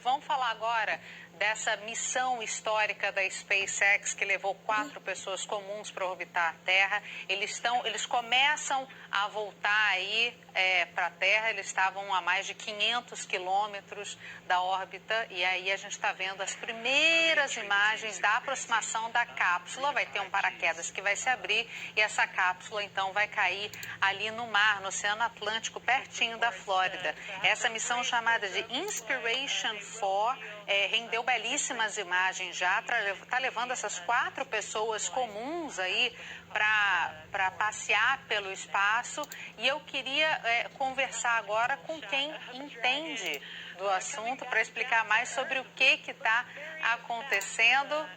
vamos falar agora dessa missão histórica da SpaceX que levou 4 pessoas comuns para orbitar a Terra. Eles começam a voltar aí para a Terra, eles estavam a mais de 500 quilômetros da órbita e aí a gente está vendo as primeiras imagens da aproximação da cápsula. Vai ter um paraquedas que vai se abrir e essa cápsula então vai cair ali no mar, no Oceano Atlântico, pertinho da Flórida. Essa missão chamada de Inspiration 4 rendeu belíssimas imagens já, está levando essas 4 pessoas comuns aí para passear pelo espaço e eu queria conversar agora com quem entende do assunto para explicar mais sobre o que está acontecendo.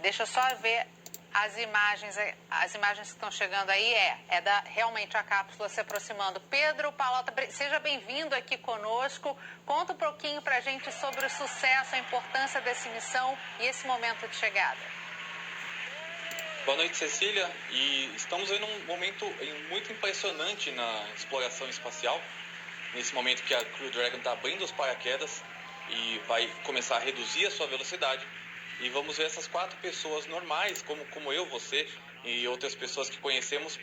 Deixa eu só ver as imagens que estão chegando aí, realmente a cápsula se aproximando. Pedro Pallotta, seja bem-vindo aqui conosco. Conta um pouquinho para a gente sobre o sucesso, a importância dessa missão e esse momento de chegada. Boa noite, Cecília. E estamos em um momento muito impressionante na exploração espacial. Nesse momento que a Crew Dragon está abrindo os paraquedas e vai começar a reduzir a sua velocidade. E vamos ver essas 4 pessoas normais, como eu, você e outras pessoas que conhecemos,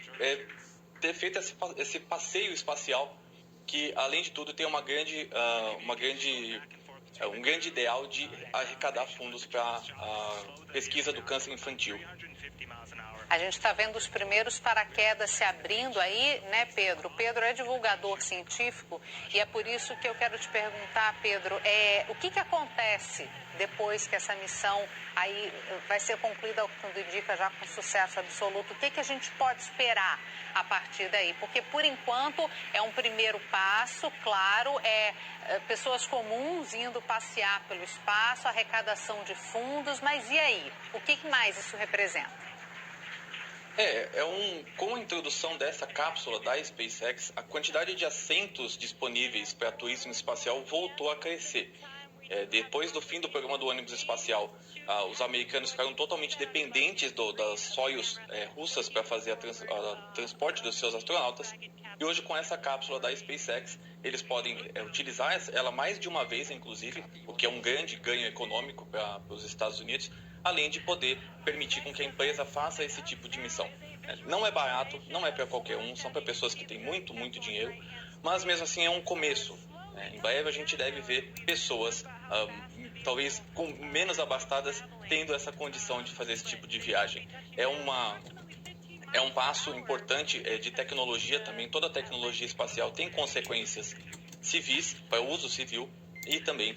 ter feito esse passeio espacial que, além de tudo, tem um grande ideal de arrecadar fundos para a pesquisa do câncer infantil. A gente está vendo os primeiros paraquedas se abrindo aí, né, Pedro? O Pedro é divulgador científico e é por isso que eu quero te perguntar, Pedro, o que acontece depois que essa missão aí vai ser concluída, tudo indica, já com sucesso absoluto? O que a gente pode esperar a partir daí? Porque, por enquanto, é um primeiro passo, claro, pessoas comuns indo passear pelo espaço, arrecadação de fundos, mas e aí? O que mais isso representa? Com a introdução dessa cápsula da SpaceX, a quantidade de assentos disponíveis para turismo espacial voltou a crescer. Depois do fim do programa do ônibus espacial, os americanos ficaram totalmente dependentes das Soyuz russas para fazer o transporte dos seus astronautas. E hoje, com essa cápsula da SpaceX, eles podem utilizar ela mais de uma vez, inclusive, o que é um grande ganho econômico para os Estados Unidos, além de poder permitir com que a empresa faça esse tipo de missão. Não é barato, não é para qualquer um, são para pessoas que têm muito, muito dinheiro, mas mesmo assim é um começo. Em breve a gente deve ver pessoas, talvez com menos abastadas, tendo essa condição de fazer esse tipo de viagem. É um passo importante de tecnologia também. Toda tecnologia espacial tem consequências civis, para uso civil, e também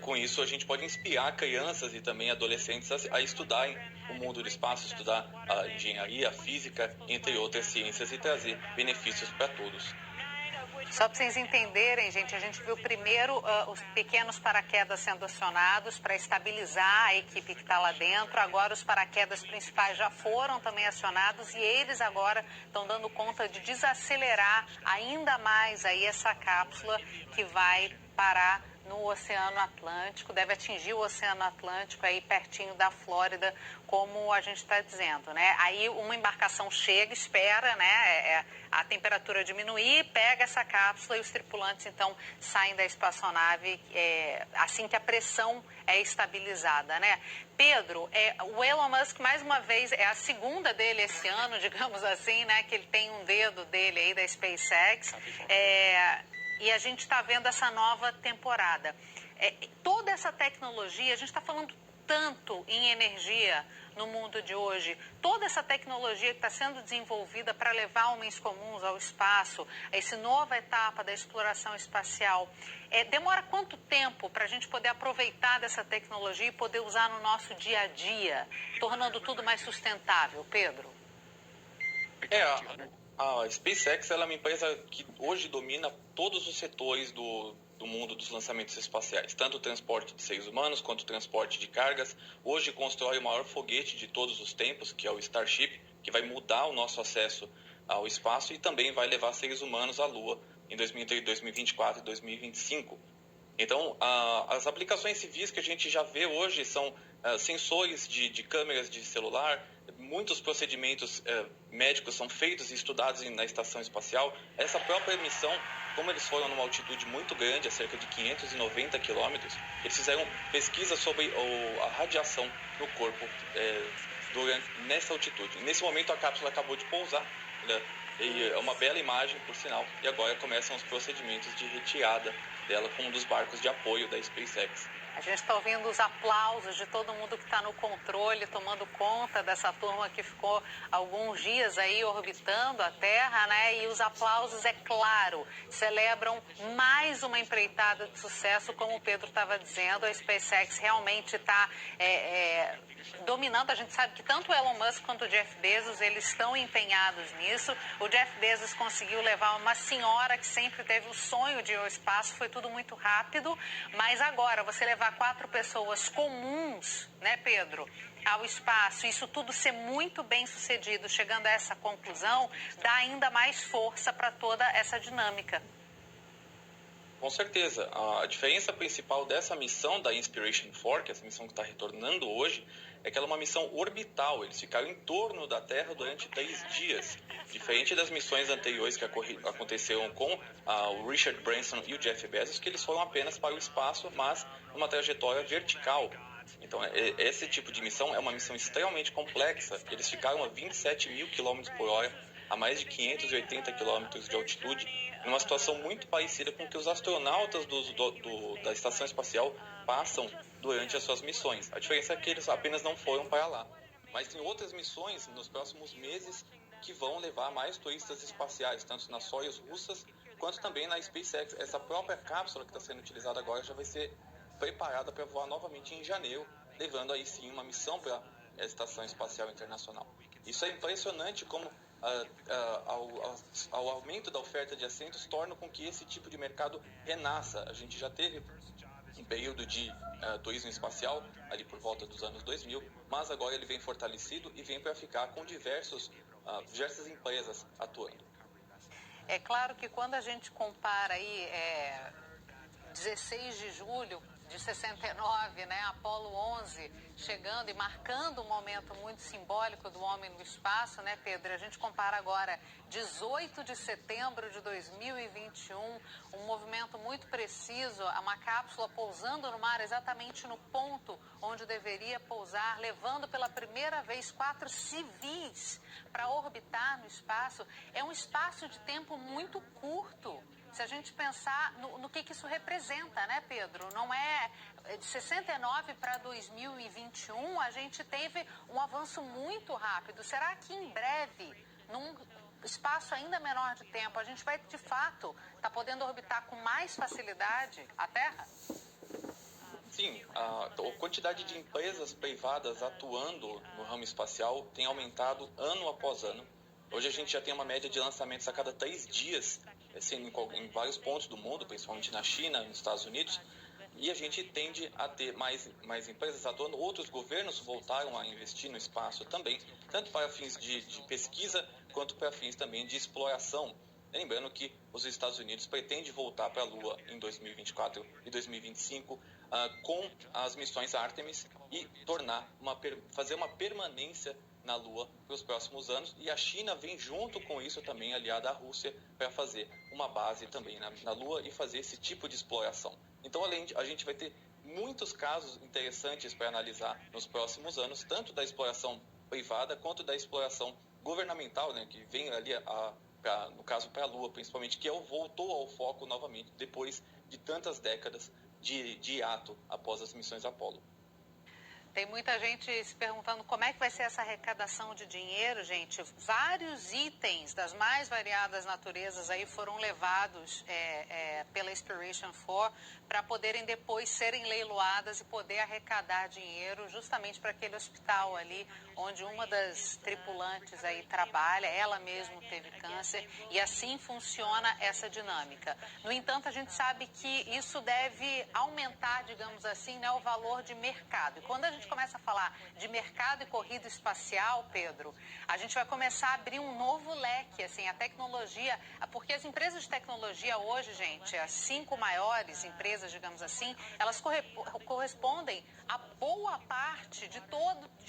com isso a gente pode inspirar crianças e também adolescentes a estudarem o mundo do espaço, estudar a engenharia, a física, entre outras ciências, e trazer benefícios para todos. Só para vocês entenderem, gente, a gente viu primeiro os pequenos paraquedas sendo acionados para estabilizar a equipe que está lá dentro. Agora os paraquedas principais já foram também acionados e eles agora estão dando conta de desacelerar ainda mais aí essa cápsula que vai parar no Oceano Atlântico, deve atingir o Oceano Atlântico aí pertinho da Flórida, como a gente está dizendo, né? Aí uma embarcação chega, espera, né? A temperatura diminuir, pega essa cápsula e os tripulantes então saem da espaçonave assim que a pressão é estabilizada, né? Pedro, o Elon Musk mais uma vez é a segunda dele esse ano, digamos assim, né? Que ele tem um dedo dele aí da SpaceX. E a gente está vendo essa nova temporada. Toda essa tecnologia, a gente está falando tanto em energia no mundo de hoje, toda essa tecnologia que está sendo desenvolvida para levar homens comuns ao espaço, essa nova etapa da exploração espacial, demora quanto tempo para a gente poder aproveitar dessa tecnologia e poder usar no nosso dia a dia, tornando tudo mais sustentável, Pedro? A SpaceX ela é uma empresa que hoje domina todos os setores do mundo dos lançamentos espaciais, tanto o transporte de seres humanos quanto o transporte de cargas. Hoje constrói o maior foguete de todos os tempos, que é o Starship, que vai mudar o nosso acesso ao espaço e também vai levar seres humanos à Lua em 2024 e 2025. Então, as aplicações civis que a gente já vê hoje são sensores de câmeras de celular, muitos procedimentos médicos são feitos e estudados na estação espacial, essa própria missão, como eles foram numa altitude muito grande, a cerca de 590 quilômetros, eles fizeram pesquisa sobre a radiação no corpo nessa altitude. Nesse momento a cápsula acabou de pousar, né? E é uma bela imagem, por sinal, e agora começam os procedimentos de retirada dela com um dos barcos de apoio da SpaceX. A gente está ouvindo os aplausos de todo mundo que está no controle, tomando conta dessa turma que ficou alguns dias aí orbitando a Terra, né? E os aplausos, é claro, celebram mais uma empreitada de sucesso, como o Pedro estava dizendo. A SpaceX realmente está dominando. A gente sabe que tanto o Elon Musk quanto o Jeff Bezos, eles estão empenhados nisso. O Jeff Bezos conseguiu levar uma senhora que sempre teve o sonho de ir ao espaço, foi tudo muito rápido, mas agora você levar 4 pessoas comuns, né, Pedro, ao espaço, isso tudo ser muito bem sucedido, chegando a essa conclusão, dá ainda mais força para toda essa dinâmica. Com certeza. A diferença principal dessa missão da Inspiration4, que é essa missão que está retornando hoje, é que ela é uma missão orbital. Eles ficaram em torno da Terra durante 3 dias. Diferente das missões anteriores que aconteceram com o Richard Branson e o Jeff Bezos, que eles foram apenas para o espaço, mas numa trajetória vertical. Então, esse tipo de missão é uma missão extremamente complexa. Eles ficaram a 27 mil km por hora, a mais de 580 km de altitude, numa situação muito parecida com o que os astronautas da Estação Espacial passam durante as suas missões. A diferença é que eles apenas não foram para lá. Mas tem outras missões nos próximos meses que vão levar mais turistas espaciais, tanto nas Soyuz russas, quanto também na SpaceX. Essa própria cápsula que está sendo utilizada agora já vai ser preparada para voar novamente em janeiro, levando aí sim uma missão para a Estação Espacial Internacional. Isso é impressionante como ao aumento da oferta de assentos torna com que esse tipo de mercado renasça. A gente já teve um período de turismo espacial ali por volta dos anos 2000, mas agora ele vem fortalecido e vem para ficar com diversas empresas atuando. É claro que quando a gente compara aí 16 de julho de 69, né, Apolo 11, chegando e marcando um momento muito simbólico do homem no espaço, né, Pedro? A gente compara agora 18 de setembro de 2021, um movimento muito preciso, uma cápsula pousando no mar exatamente no ponto onde deveria pousar, levando pela primeira vez 4 civis para orbitar no espaço. É um espaço de tempo muito curto. Se a gente pensar no que isso representa, né, Pedro? Não é de 69 para 2021, a gente teve um avanço muito rápido. Será que em breve, num espaço ainda menor de tempo, a gente vai, de fato, estar podendo orbitar com mais facilidade a Terra? Sim, a quantidade de empresas privadas atuando no ramo espacial tem aumentado ano após ano. Hoje a gente já tem uma média de lançamentos a cada 3 dias, sendo em vários pontos do mundo, principalmente na China, nos Estados Unidos, e a gente tende a ter mais empresas atuando. Outros governos voltaram a investir no espaço também, tanto para fins de pesquisa, quanto para fins também de exploração. Lembrando que os Estados Unidos pretendem voltar para a Lua em 2024 e 2025 com as missões Artemis e fazer uma permanência na Lua para os próximos anos, e a China vem junto com isso também, aliada à Rússia, para fazer uma base também na Lua e fazer esse tipo de exploração. Então, a gente vai ter muitos casos interessantes para analisar nos próximos anos, tanto da exploração privada quanto da exploração governamental, né, que vem ali, no caso para a Lua principalmente, que voltou ao foco novamente depois de tantas décadas de hiato após as missões Apollo. Tem muita gente se perguntando como é que vai ser essa arrecadação de dinheiro, gente. Vários itens das mais variadas naturezas aí foram levados pela Inspiration4 para poderem depois serem leiloadas e poder arrecadar dinheiro justamente para aquele hospital ali onde uma das tripulantes aí trabalha. Ela mesma teve câncer e assim funciona essa dinâmica. No entanto, a gente sabe que isso deve aumentar, digamos assim, né, o valor de mercado. E quando a gente começa a falar de mercado e corrida espacial, Pedro, a gente vai começar a abrir um novo leque, assim, a tecnologia, porque as empresas de tecnologia hoje, gente, as 5 maiores empresas, digamos assim, elas correspondem a boa parte de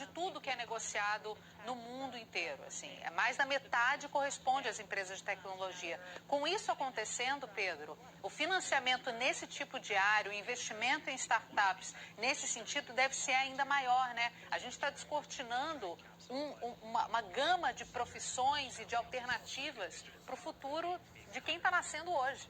tudo que é negociado no mundo inteiro, assim, mais da metade corresponde às empresas de tecnologia. Com isso acontecendo, Pedro, o financiamento nesse tipo de área, o investimento em startups nesse sentido deve ser ainda maior, né? A gente está descortinando uma gama de profissões e de alternativas para o futuro de quem está nascendo hoje.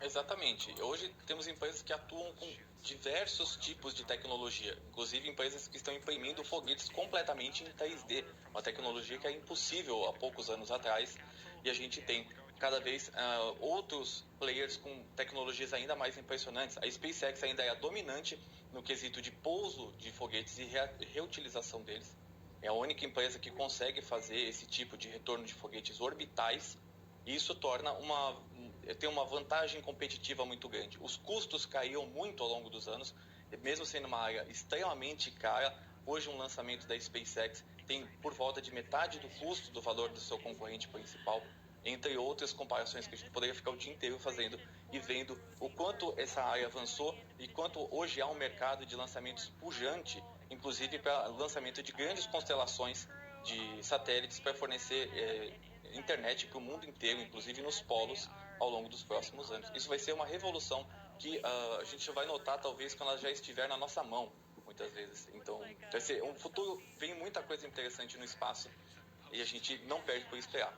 Exatamente. Hoje temos empresas que atuam com diversos tipos de tecnologia, inclusive empresas que estão imprimindo foguetes completamente em 3D, uma tecnologia que é impossível há poucos anos atrás, e a gente tem cada vez outros players com tecnologias ainda mais impressionantes. A SpaceX ainda é a dominante no quesito de pouso de foguetes e reutilização deles. É a única empresa que consegue fazer esse tipo de retorno de foguetes orbitais, e isso tem uma vantagem competitiva muito grande. Os custos caíram muito ao longo dos anos, mesmo sendo uma área extremamente cara. Hoje um lançamento da SpaceX tem por volta de metade do custo do valor do seu concorrente principal, entre outras comparações que a gente poderia ficar o dia inteiro fazendo e vendo o quanto essa área avançou e quanto hoje há um mercado de lançamentos pujante, inclusive para lançamento de grandes constelações de satélites para fornecer internet para o mundo inteiro, inclusive nos polos, ao longo dos próximos anos. Isso vai ser uma revolução que a gente vai notar talvez quando ela já estiver na nossa mão, muitas vezes. Então, vai ser um futuro, vem muita coisa interessante no espaço e a gente não perde por esperar.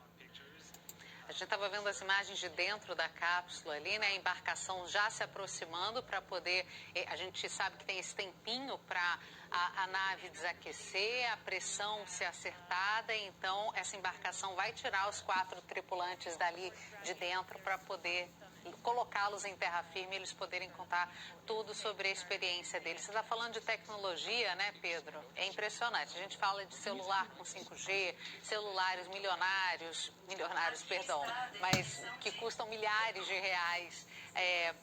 A gente estava vendo as imagens de dentro da cápsula ali, né? A embarcação já se aproximando para poder... A gente sabe que tem esse tempinho para a nave desaquecer, a pressão ser acertada. Então, essa embarcação vai tirar os 4 tripulantes dali de dentro para poder colocá-los em terra firme e eles poderem contar tudo sobre a experiência deles. Você está falando de tecnologia, né, Pedro? É impressionante. A gente fala de celular com 5G, celulares milionários, perdão, mas que custam milhares de reais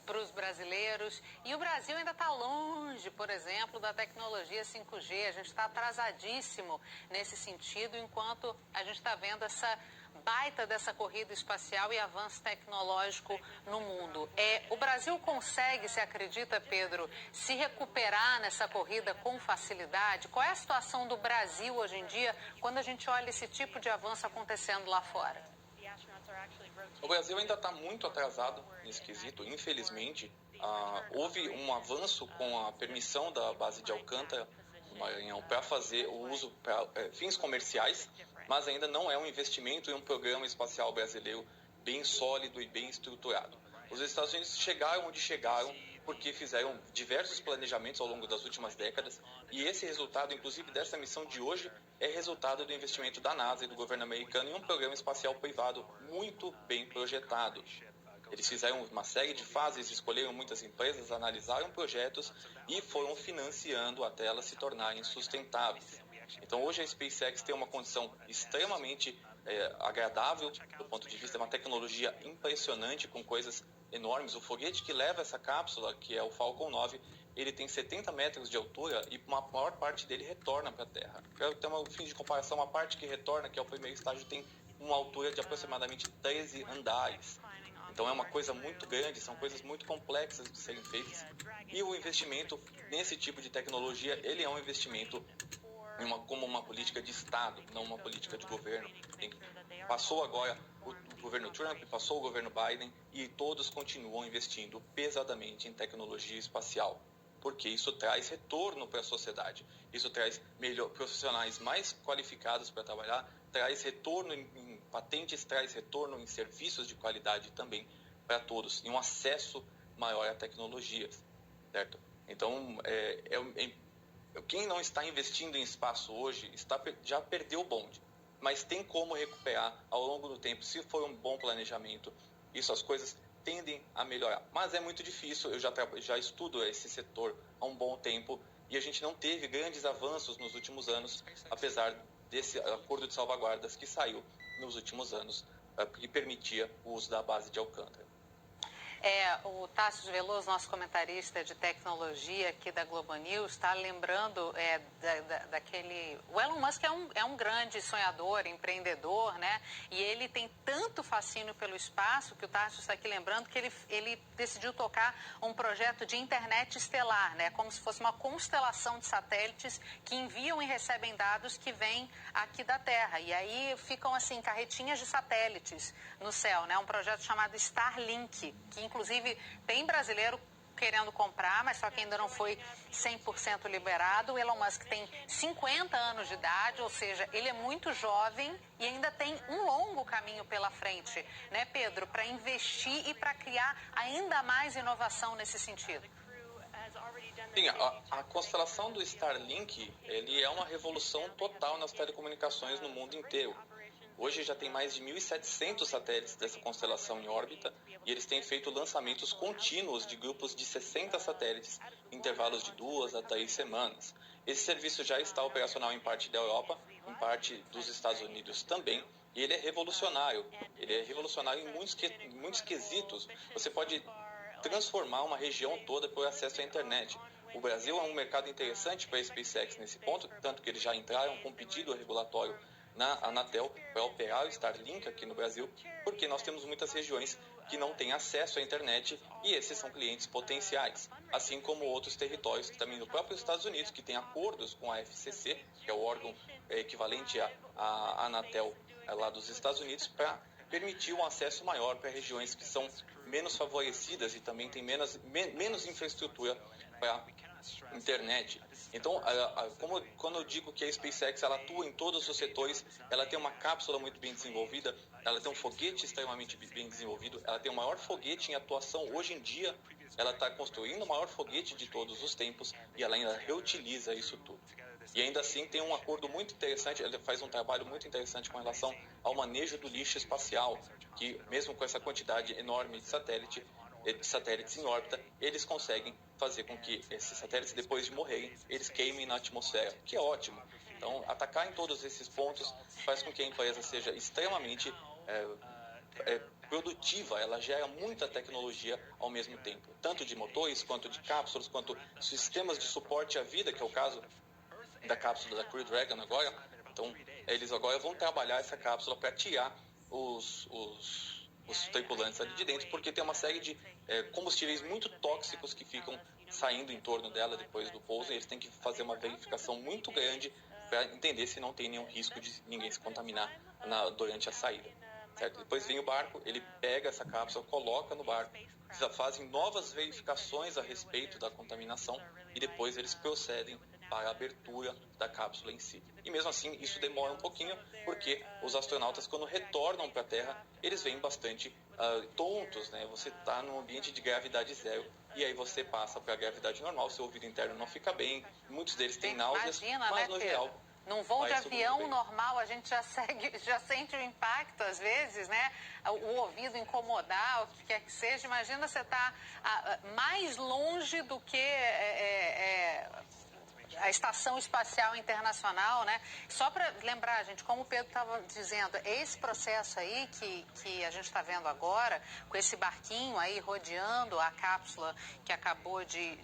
para os brasileiros. E o Brasil ainda está longe, por exemplo, da tecnologia 5G. A gente está atrasadíssimo nesse sentido, enquanto a gente está vendo essa baita dessa corrida espacial e avanço tecnológico no mundo. O Brasil consegue, se acredita, Pedro, se recuperar nessa corrida com facilidade? Qual é a situação do Brasil hoje em dia quando a gente olha esse tipo de avanço acontecendo lá fora? O Brasil ainda está muito atrasado nesse quesito, infelizmente. Houve um avanço com a permissão da base de Alcântara, no Maranhão, para fazer o uso para fins comerciais, mas ainda não é um investimento em um programa espacial brasileiro bem sólido e bem estruturado. Os Estados Unidos chegaram onde chegaram porque fizeram diversos planejamentos ao longo das últimas décadas, e esse resultado, inclusive dessa missão de hoje, é resultado do investimento da NASA e do governo americano em um programa espacial privado muito bem projetado. Eles fizeram uma série de fases, escolheram muitas empresas, analisaram projetos e foram financiando até elas se tornarem sustentáveis. Então hoje a SpaceX tem uma condição extremamente agradável do ponto de vista de uma tecnologia impressionante com coisas enormes. O foguete que leva essa cápsula, que é o Falcon 9, ele tem 70 metros de altura e uma maior parte dele retorna para a Terra. Para ter um fim de comparação, a parte que retorna, que é o primeiro estágio, tem uma altura de aproximadamente 13 andares. Então é uma coisa muito grande, são coisas muito complexas de serem feitas. E o investimento nesse tipo de tecnologia, ele é um investimento como uma política de Estado, não uma política de governo. Passou agora o governo Trump, passou o governo Biden e todos continuam investindo pesadamente em tecnologia espacial, porque isso traz retorno para a sociedade, isso traz profissionais mais qualificados para trabalhar, traz retorno em patentes, traz retorno em serviços de qualidade também para todos, e um acesso maior a tecnologias, certo? Então, quem não está investindo em espaço hoje já perdeu o bonde, mas tem como recuperar ao longo do tempo, se for um bom planejamento. Isso, as coisas tendem a melhorar. Mas é muito difícil, eu já estudo esse setor há um bom tempo e a gente não teve grandes avanços nos últimos anos, apesar desse acordo de salvaguardas que saiu nos últimos anos, que permitia o uso da base de Alcântara. O Tássio Veloso, nosso comentarista de tecnologia aqui da Globo News, está lembrando daquele... O Elon Musk é um grande sonhador, empreendedor, né? E ele tem tanto fascínio pelo espaço que o Tássio está aqui lembrando que ele decidiu tocar um projeto de internet estelar, né? Como se fosse uma constelação de satélites que enviam e recebem dados que vêm aqui da Terra. E aí ficam, assim, carretinhas de satélites no céu, né? Um projeto chamado Starlink, que inclusive tem brasileiro querendo comprar, mas só que ainda não foi 100% liberado. O Elon Musk tem 50 anos de idade, ou seja, ele é muito jovem e ainda tem um longo caminho pela frente, né, Pedro, para investir e para criar ainda mais inovação nesse sentido. Sim, a constelação do Starlink, ele é uma revolução total nas telecomunicações no mundo inteiro. Hoje já tem mais de 1.700 satélites dessa constelação em órbita e eles têm feito lançamentos contínuos de grupos de 60 satélites em intervalos de 2 a 3 semanas. Esse serviço já está operacional em parte da Europa, em parte dos Estados Unidos também, e ele é revolucionário. Ele é revolucionário em muitos quesitos. Você pode transformar uma região toda por acesso à internet. O Brasil é um mercado interessante para a SpaceX nesse ponto, tanto que eles já entraram com pedido regulatório na Anatel para operar o Starlink aqui no Brasil, porque nós temos muitas regiões que não têm acesso à internet e esses são clientes potenciais, assim como outros territórios também no próprio Estados Unidos, que têm acordos com a FCC, que é o órgão equivalente à Anatel lá dos Estados Unidos, para permitir um acesso maior para regiões que são menos favorecidas e também têm menos infraestrutura para internet. Então, quando eu digo que a SpaceX ela atua em todos os setores, ela tem uma cápsula muito bem desenvolvida, ela tem um foguete extremamente bem desenvolvido, ela tem o maior foguete em atuação hoje em dia, ela está construindo o maior foguete de todos os tempos e ela ainda reutiliza isso tudo. E ainda assim tem um acordo muito interessante, ela faz um trabalho muito interessante com relação ao manejo do lixo espacial, que mesmo com essa quantidade enorme de satélites em órbita, eles conseguem fazer com que esses satélites, depois de morrerem, eles queimem na atmosfera, que é ótimo. Então, atacar em todos esses pontos faz com que a empresa seja extremamente produtiva, ela gera muita tecnologia ao mesmo tempo, tanto de motores, quanto de cápsulas, quanto sistemas de suporte à vida, que é o caso da cápsula da Crew Dragon agora. Então, eles agora vão trabalhar essa cápsula para tirar os tripulantes ali de dentro, porque tem uma série de combustíveis muito tóxicos que ficam saindo em torno dela depois do pouso, e eles têm que fazer uma verificação muito grande para entender se não tem nenhum risco de ninguém se contaminar durante a saída. Certo? Depois vem o barco, ele pega essa cápsula, coloca no barco, fazem novas verificações a respeito da contaminação e depois eles procedem para a abertura da cápsula em si. E mesmo assim, isso demora um pouquinho, porque os astronautas, quando retornam para a Terra, eles vêm bastante tontos, né? Você está num ambiente de gravidade zero, e aí você passa para a gravidade normal, seu ouvido interno não fica bem, muitos deles têm náuseas, mas no geral... Num voo de avião normal, a gente já sente o impacto, às vezes, né? O ouvido incomodar, o que quer que seja. Imagina você estar mais longe do que a Estação Espacial Internacional, né? Só para lembrar, gente, como o Pedro estava dizendo, esse processo aí que a gente está vendo agora, com esse barquinho aí rodeando a cápsula que acabou de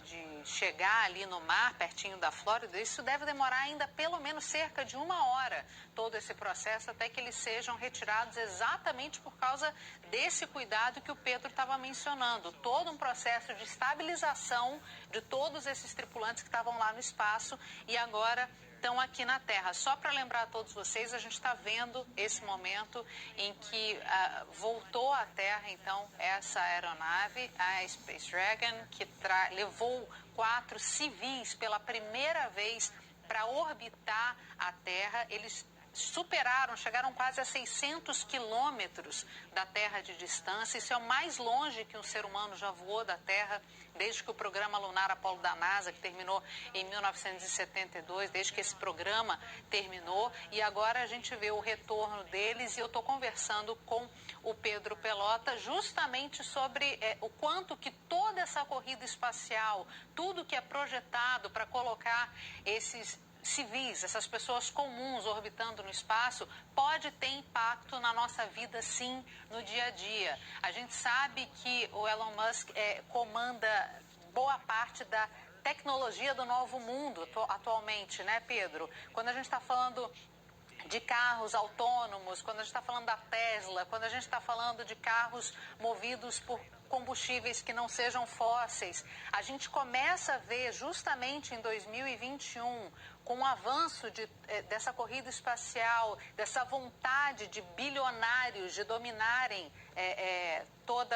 chegar ali no mar, pertinho da Flórida, isso deve demorar ainda pelo menos cerca de 1 hora, todo esse processo, até que eles sejam retirados exatamente por causa desse cuidado que o Pedro estava mencionando. Todo um processo de estabilização de todos esses tripulantes que estavam lá no espaço e agora estão aqui na Terra. Só para lembrar a todos vocês, a gente está vendo esse momento em que voltou à Terra, então, essa aeronave, a Space Dragon, que levou 4 civis pela primeira vez para orbitar a Terra. Eles chegaram quase a 600 quilômetros da Terra de distância. Isso é o mais longe que um ser humano já voou da Terra desde que o programa lunar Apollo da NASA, que terminou em 1972, desde que esse programa terminou. E agora a gente vê o retorno deles e eu estou conversando com o Pedro Pelota justamente sobre o quanto que toda essa corrida espacial, tudo que é projetado para colocar esses civis, essas pessoas comuns orbitando no espaço, pode ter impacto na nossa vida, sim, no dia a dia. A gente sabe que o Elon Musk comanda boa parte da tecnologia do novo mundo atualmente, né, Pedro? Quando a gente está falando de carros autônomos, quando a gente está falando da Tesla, quando a gente está falando de carros movidos por combustíveis que não sejam fósseis, a gente começa a ver justamente em 2021, com o avanço dessa corrida espacial, dessa vontade de bilionários de dominarem todo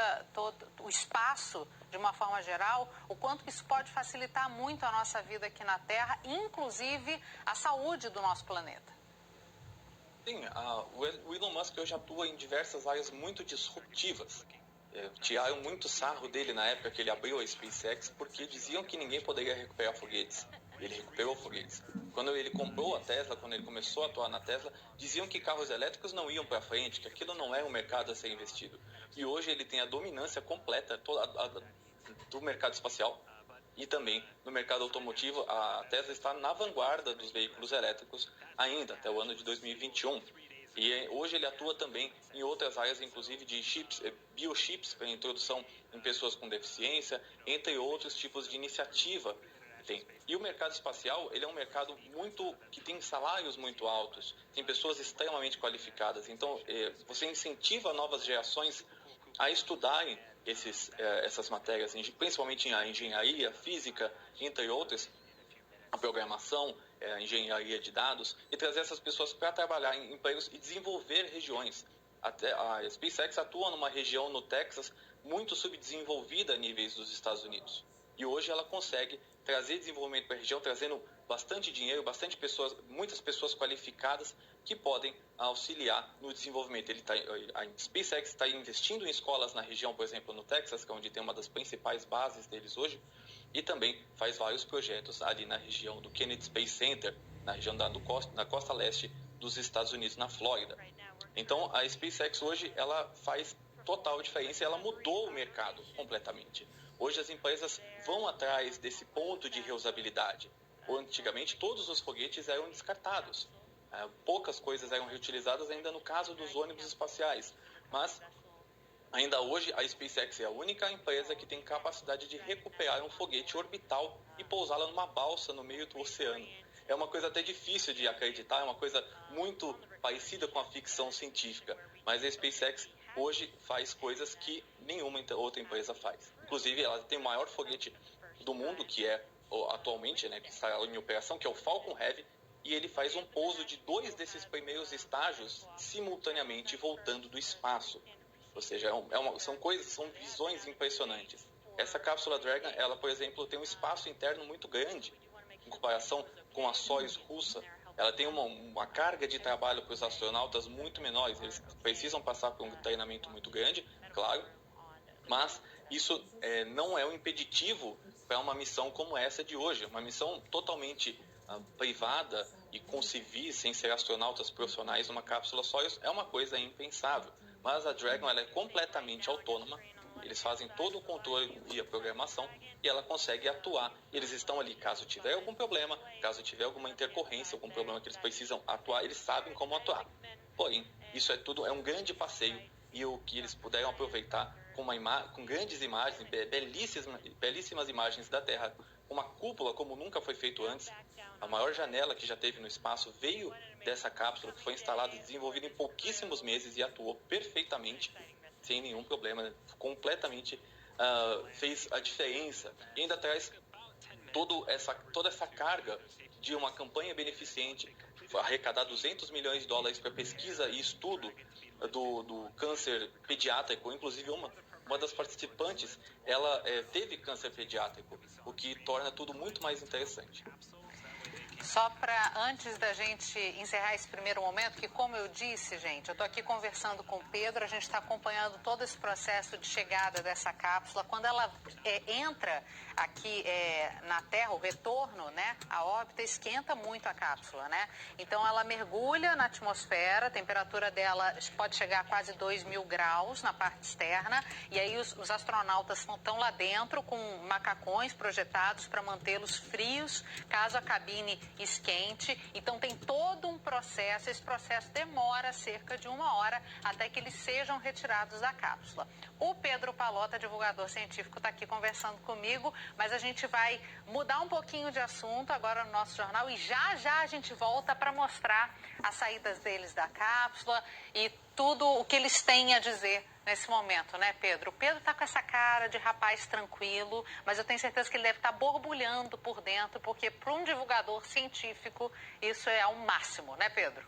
o espaço de uma forma geral, o quanto que isso pode facilitar muito a nossa vida aqui na Terra, inclusive a saúde do nosso planeta. Sim, o Elon Musk hoje atua em diversas áreas muito disruptivas. Tiraram muito sarro dele na época que ele abriu a SpaceX, porque diziam que ninguém poderia recuperar foguetes. Ele recuperou foguetes. Quando ele comprou a Tesla, quando ele começou a atuar na Tesla, diziam que carros elétricos não iam para frente, que aquilo não era um mercado a ser investido. E hoje ele tem a dominância completa do mercado espacial. E também no mercado automotivo, a Tesla está na vanguarda dos veículos elétricos ainda, até o ano de 2021. E hoje ele atua também em outras áreas, inclusive de chips, biochips, para introdução em pessoas com deficiência, entre outros tipos de iniciativa. E o mercado espacial, ele é um mercado que tem salários muito altos, tem pessoas extremamente qualificadas. Então, você incentiva novas gerações a estudarem essas matérias, principalmente a engenharia, física, entre outras, a programação, a engenharia de dados, e trazer essas pessoas para trabalhar em empregos e desenvolver regiões. Até a SpaceX atua numa região no Texas muito subdesenvolvida a níveis dos Estados Unidos. E hoje ela consegue trazer desenvolvimento para a região, trazendo bastante dinheiro, muitas pessoas qualificadas que podem auxiliar no desenvolvimento. A SpaceX está investindo em escolas na região, por exemplo, no Texas, que é onde tem uma das principais bases deles hoje, e também faz vários projetos ali na região do Kennedy Space Center, na região na costa leste dos Estados Unidos, na Flórida. Então, a SpaceX hoje, ela faz total diferença e ela mudou o mercado completamente. Hoje as empresas vão atrás desse ponto de reusabilidade. Antigamente, todos os foguetes eram descartados. Poucas coisas eram reutilizadas ainda no caso dos ônibus espaciais. Mas, ainda hoje, a SpaceX é a única empresa que tem capacidade de recuperar um foguete orbital e pousá-la numa balsa no meio do oceano. É uma coisa até difícil de acreditar, é uma coisa muito parecida com a ficção científica. Mas a SpaceX hoje faz coisas que nenhuma outra empresa faz. Inclusive, ela tem o maior foguete do mundo, que é atualmente, né, que está em operação, que é o Falcon Heavy, e ele faz um pouso de 2 desses primeiros estágios simultaneamente voltando do espaço. Ou seja, são visões impressionantes. Essa cápsula Dragon, ela, por exemplo, tem um espaço interno muito grande, em comparação com a Soyuz russa. Ela tem uma carga de trabalho para os astronautas muito menores. Eles precisam passar por um treinamento muito grande, claro, mas isso não é um impeditivo para uma missão como essa de hoje. Uma missão totalmente privada e com civis, sem ser astronautas profissionais, numa cápsula Soyuz, é uma coisa impensável. Mas a Dragon, ela é completamente autônoma. Eles fazem todo o controle via programação e ela consegue atuar. Eles estão ali caso tiver algum problema, caso tiver alguma intercorrência, algum problema que eles precisam atuar, eles sabem como atuar. Porém, isso é um grande passeio e o que eles puderam aproveitar com grandes imagens, belíssimas imagens da Terra, uma cúpula como nunca foi feito antes. A maior janela que já teve no espaço veio dessa cápsula que foi instalada e desenvolvida em pouquíssimos meses e atuou perfeitamente, sem nenhum problema, completamente fez a diferença. E ainda traz toda essa carga de uma campanha beneficente, arrecadar $200 milhões para pesquisa e estudo do câncer pediátrico. Inclusive uma das participantes, ela teve câncer pediátrico, o que torna tudo muito mais interessante. Só para, antes da gente encerrar esse primeiro momento, que como eu disse, gente, eu estou aqui conversando com o Pedro, a gente está acompanhando todo esse processo de chegada dessa cápsula. Quando ela entra aqui na Terra, o retorno, né, à órbita, esquenta muito a cápsula, né? Então ela mergulha na atmosfera, a temperatura dela pode chegar a quase 2.000 graus na parte externa, e aí os astronautas estão lá dentro com macacões projetados para mantê-los frios, caso a cabine esquente. Então tem todo um processo, esse processo demora cerca de 1 hora até que eles sejam retirados da cápsula. O Pedro Palota, divulgador científico, está aqui conversando comigo, mas a gente vai mudar um pouquinho de assunto agora no nosso jornal e já a gente volta para mostrar as saídas deles da cápsula e tudo o que eles têm a dizer nesse momento, né, Pedro? O Pedro está com essa cara de rapaz tranquilo, mas eu tenho certeza que ele deve estar borbulhando por dentro, porque para um divulgador científico isso é o máximo, né, Pedro?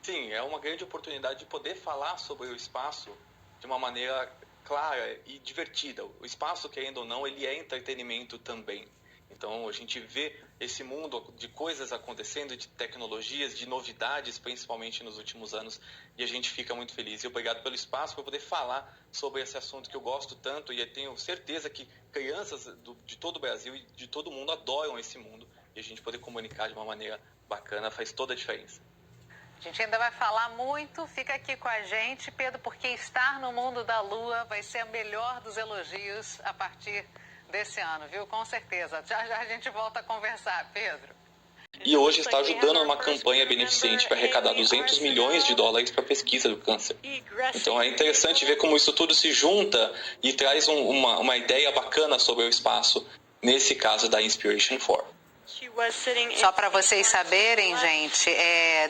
Sim, é uma grande oportunidade de poder falar sobre o espaço de uma maneira clara e divertida. O espaço, querendo ou não, ele é entretenimento também. Então, a gente vê esse mundo de coisas acontecendo, de tecnologias, de novidades, principalmente nos últimos anos, e a gente fica muito feliz. E obrigado pelo espaço para poder falar sobre esse assunto que eu gosto tanto, e eu tenho certeza que crianças de todo o Brasil e de todo o mundo adoram esse mundo, e a gente poder comunicar de uma maneira bacana faz toda a diferença. A gente ainda vai falar muito, fica aqui com a gente, Pedro, porque estar no mundo da Lua vai ser a melhor dos elogios a partir desse ano, viu? Com certeza. Já a gente volta a conversar, Pedro. E hoje está ajudando numa campanha beneficente para arrecadar 200 milhões de dólares para a pesquisa do câncer. Então é interessante ver como isso tudo se junta e traz uma ideia bacana sobre o espaço, nesse caso da Inspiration4. Só para vocês saberem, gente,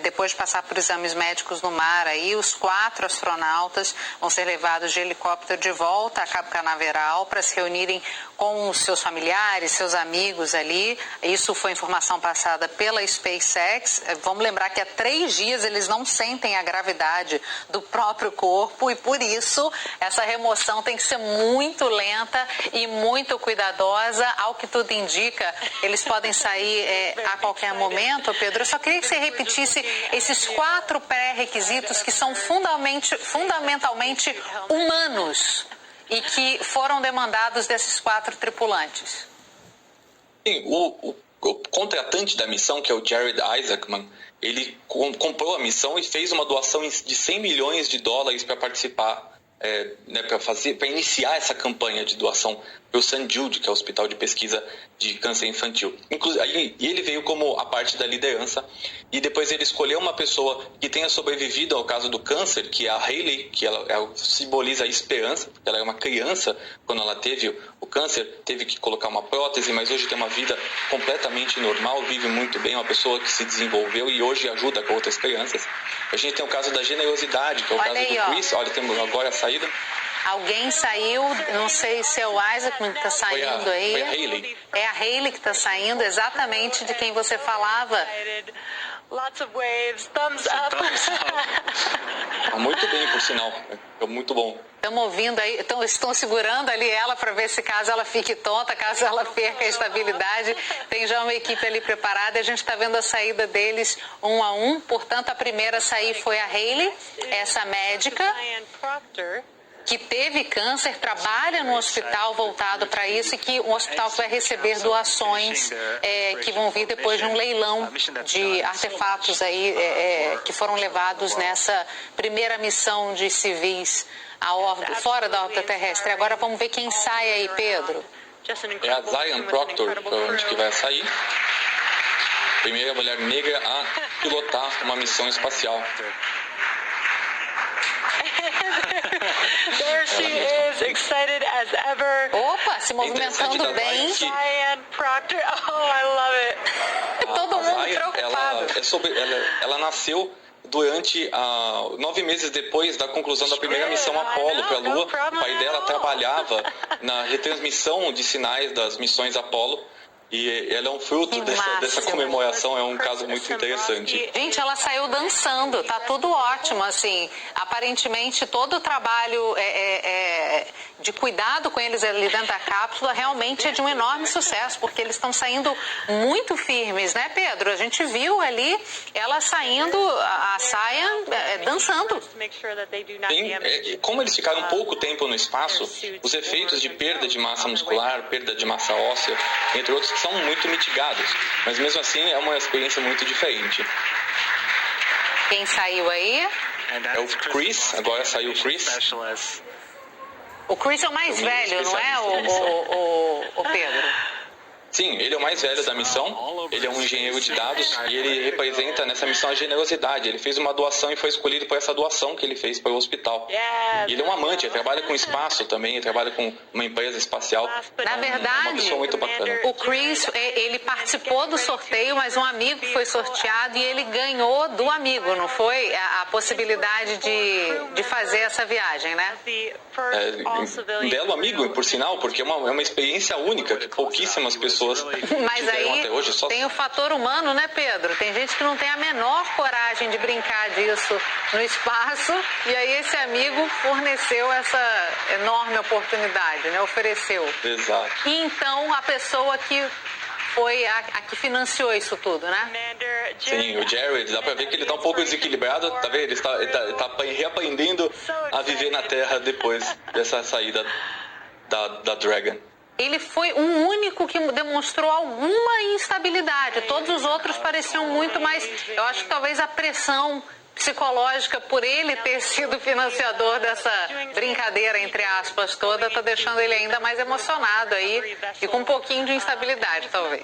depois de passar por exames médicos no mar, aí os 4 astronautas vão ser levados de helicóptero de volta a Cabo Canaveral para se reunirem com os seus familiares, seus amigos ali. Isso foi informação passada pela SpaceX. Vamos lembrar que há 3 dias eles não sentem a gravidade do próprio corpo e por isso essa remoção tem que ser muito lenta e muito cuidadosa. Ao que tudo indica, eles podem sair a qualquer momento. Pedro, eu só queria que você repetisse esses 4 pré-requisitos que são fundamentalmente humanos e que foram demandados desses 4 tripulantes. Sim, o contratante da missão, que é o Jared Isaacman, ele comprou a missão e fez uma doação de 100 milhões de dólares para participar, para iniciar essa campanha de doação para o St. Jude, que é o Hospital de Pesquisa de Câncer Infantil. E ele veio como a parte da liderança e depois ele escolheu uma pessoa que tenha sobrevivido ao caso do câncer, que é a Hayley, que ela simboliza a esperança, porque ela é uma criança quando ela teve o câncer, teve que colocar uma prótese, mas hoje tem uma vida completamente normal, vive muito bem, uma pessoa que se desenvolveu e hoje ajuda com outras crianças. A gente tem o caso da generosidade, que é o caso do Chris. Olha, temos agora a saída. Alguém saiu, não sei se é o Isaacman que está saindo aí. Foi a Hayley. É a Hayley que está saindo, exatamente de quem você falava. Lots of waves, thumbs up. Muito bem, por sinal. É muito bom. Estamos ouvindo aí, estão segurando ali ela para ver se caso ela fique tonta, caso ela perca a estabilidade. Tem já uma equipe ali preparada e a gente está vendo a saída deles 1 a 1. Portanto, a primeira a sair foi a Hayley, essa médica que teve câncer, trabalha no hospital voltado para isso e que um hospital que vai receber doações que vão vir depois de um leilão de artefatos aí que foram levados nessa primeira missão de civis fora da órbita terrestre. Agora vamos ver quem sai aí, Pedro. É a Zion Proctor, provavelmente, que vai sair. Primeira mulher negra a pilotar uma missão espacial. There she is, excited as ever. Opa, se movimentando bem. Diane Proctor, oh, I love it. Todo mundo preocupado. Ela nasceu durante 9 meses depois da conclusão da primeira missão Apollo para a Lua. O pai dela trabalhava na retransmissão de sinais das missões Apollo. E ela é um fruto dessa comemoração, é um caso muito interessante. Gente, ela saiu dançando, tá tudo ótimo, assim. Aparentemente, todo o trabalho de cuidado com eles ali dentro da cápsula realmente é de um enorme sucesso, porque eles estão saindo muito firmes, né, Pedro? A gente viu ali ela saindo, a saia, dançando. Sim, como eles ficaram pouco tempo no espaço, os efeitos de perda de massa muscular, perda de massa óssea, entre outros, são muito mitigados, mas mesmo assim é uma experiência muito diferente. Quem saiu aí? É o Chris, agora saiu o Chris. O Chris é o mais velho, não é, o Pedro? Sim, ele é o mais velho da missão, ele é um engenheiro de dados e ele representa nessa missão a generosidade. Ele fez uma doação e foi escolhido por essa doação que ele fez para o hospital. E ele é um amante, ele trabalha com espaço também, ele trabalha com uma empresa espacial. Na verdade, uma pessoa muito bacana. o Chris, ele participou do sorteio, mas um amigo foi sorteado e ele ganhou do amigo, não foi? A possibilidade de fazer essa viagem, né? Um belo amigo, por sinal, porque é uma experiência única que pouquíssimas pessoas mas aí até hoje. Tem o fator humano, né, Pedro? Tem gente que não tem a menor coragem de brincar disso no espaço e aí esse amigo forneceu essa enorme oportunidade, né? Ofereceu. Exato. E então a pessoa que foi a que financiou isso tudo, né? Sim, o Jared, dá pra ver que ele tá um pouco desequilibrado, tá vendo? Ele tá reaprendendo a viver na Terra depois dessa saída da Dragon. Ele foi o único que demonstrou alguma instabilidade. Todos os outros pareciam muito mais... Eu acho que talvez a pressão psicológica por ele ter sido financiador dessa brincadeira, entre aspas, toda, está deixando ele ainda mais emocionado aí e com um pouquinho de instabilidade, talvez.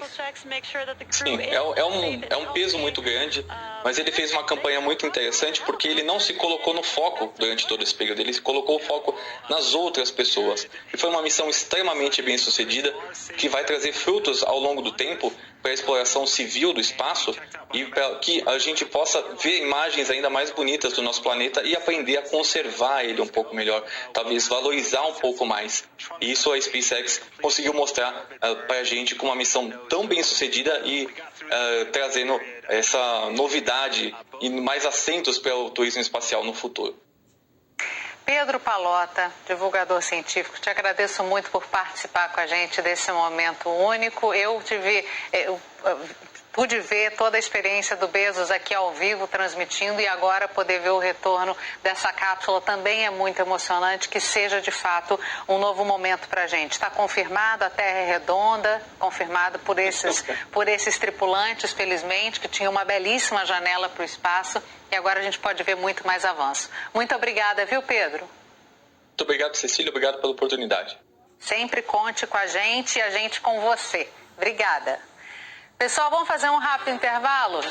Sim, é um peso muito grande, mas ele fez uma campanha muito interessante porque ele não se colocou no foco durante todo esse período, ele se colocou o foco nas outras pessoas. E foi uma missão extremamente bem sucedida que vai trazer frutos ao longo do tempo para a exploração civil do espaço e para que a gente possa ver imagens ainda mais bonitas do nosso planeta e aprender a conservar ele um pouco melhor, talvez valorizar um pouco mais. E isso a SpaceX conseguiu mostrar para a gente com uma missão tão bem sucedida e trazendo essa novidade e mais assentos para o turismo espacial no futuro. Pedro Pallotta, divulgador científico, te agradeço muito por participar com a gente desse momento único. Eu pude ver toda a experiência do Bezos aqui ao vivo, transmitindo, e agora poder ver o retorno dessa cápsula também é muito emocionante, que seja de fato um novo momento para a gente. Está confirmado, a Terra é redonda, confirmado por esses tripulantes, felizmente, que tinham uma belíssima janela para o espaço, e agora a gente pode ver muito mais avanço. Muito obrigada, viu, Pedro? Muito obrigado, Cecília, obrigado pela oportunidade. Sempre conte com a gente e a gente com você. Obrigada. Pessoal, vamos fazer um rápido intervalo?